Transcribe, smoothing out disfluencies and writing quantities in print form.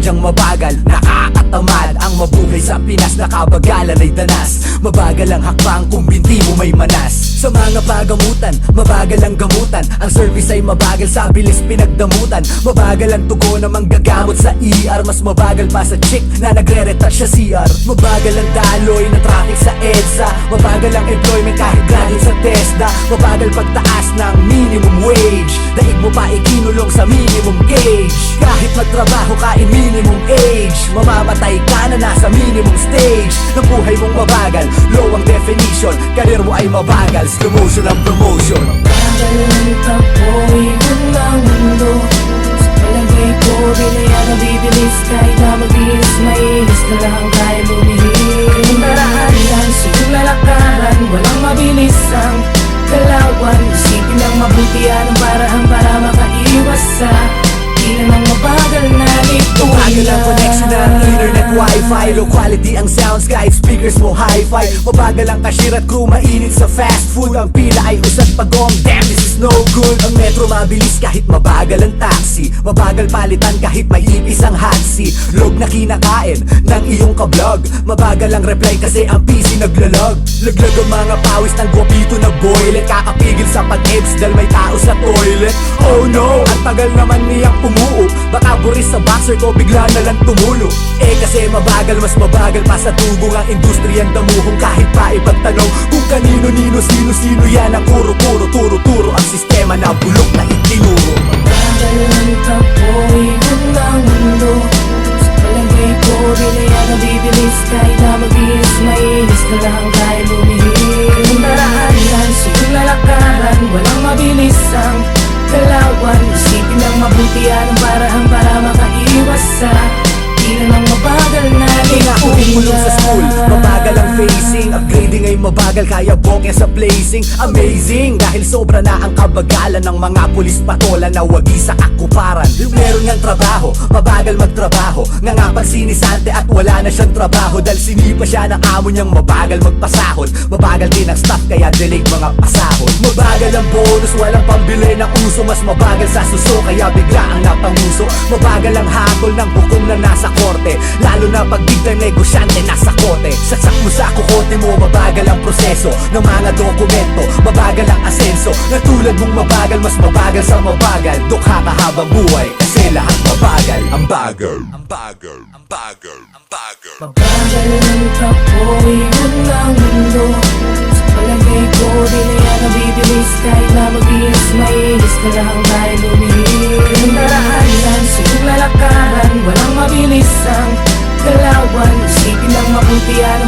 sadyang mabagal, nakakatamad ang mabuhay sa Pinas. Nakabagalan ay danas, mabagal ang hakbang kung binti mo may manas. Sa mga pagamutan, mabagal ang gamutan. Ang service ay mabagal sa bilis pinagdamutan. Mabagal ang tugon na manggagamot sa ER. Mas mabagal pa sa chick na nagre-retouch sa CR. Mabagal ang daloy ng traffic sa EDSA. Mabagal ang employment kahit graduate sa TESDA. Mabagal pagtaas ng minimum wage. Daig mo pa ikinulong sa minimum gauge. Kahit magtrabaho ka in minimum age, mamamatay ka na nasa minimum stage. Ng buhay mong mabagal, low ang definition. Karir mo ay mabagal, slow motion ang promotion. Mabagal ang takbo, ikot ng mundo. Sa palagay ko, binaya na bibilis. Kahit na magbihis, mailis ka lang kahit lumihis. Daraan lang sa iyong lalakaran, walang mabilis ang galawan. Isipin lang mabuti ang paraan para makaiwas sa ilan ang mabagal na lituyan. Mabagal ang connection ng internet wifi. Low quality ang sounds kahit speakers mo hi-fi. Mabagal ang cashier at crew, mainit sa fast food. Ang pila ay usad pagong, damn this is no good. Ang metro mabilis kahit mabagal ang taxi. Mabagal palitan kahit may ipis ang hotsi. Log na kinakain ng iyong kablog. Mabagal ang reply kasi ang PC naglalag. Laglag ang mga pawis ng guwapito na boilet. Kakapigil sa pag-ebs dahil may tao sa toilet. Oh no, ang tagal naman niyang pumuo. Baka buris sa boxer ko bigla na lang tumulo. Kasi mabagal, mas mabagal pa sa tugong ang industriyang damuhong. Kahit pa ipagtanong kung kanino-nino, sino-sino yan ang kuro-kuro. Turo-turo ang sistema na bulok na itinuro. Mabagal ang takbo, ikot ng mundo. Sa palagay ko, binaya na bibilis. Kahit na magbihis, mailis ka lang kahit lumihis. Daraan lang sa iyong lalakaran, walang mabilis ang galawan. Isipin lang mabuti ang paraan para makaiwas sa ilan ang mabagal na Pumulong sa school, mabagal ang facing. Upgrading ay mabagal, kaya bokeh sa placing. Amazing, dahil sobra na ang kabagalan ng mga pulis patola na wagi sa kakuparan. Meron ngang trabaho, mabagal magtrabaho. Nga nga pagsinisante at wala na siyang trabaho. Dahil sinipa siya ng amo niyang mabagal magpasahod. Mabagal din ang staff kaya delayed mga pasahod. Mabagal ang bonus, walang pambili ng uso. Mas mabagal sa suso, kaya bigla ang napanguso. Mabagal ang hatol ng hukom na nasa korte. Lalo na pag biglang negosyante nasa kote. Saksak mo sa kukote mo, mabagal ang proseso ng mga dokumento, mabagal ang asenso. Natulad mong mabagal, mas mabagal sa mabagal. Dukha ka habang buhay, kasi lahat mabagal. Ang bagal, ang bagal, ang bagal, ang bagal. Mabagal ang takbo, ikot ng mundo. Sa palagay ko, binaya na bibilis. Kahit na magbihis, mailis ka lang kahit lumihis. Daraan lang sa iyong lalakaran, walang mabilis ang galawan. Isipin lang mabuti ang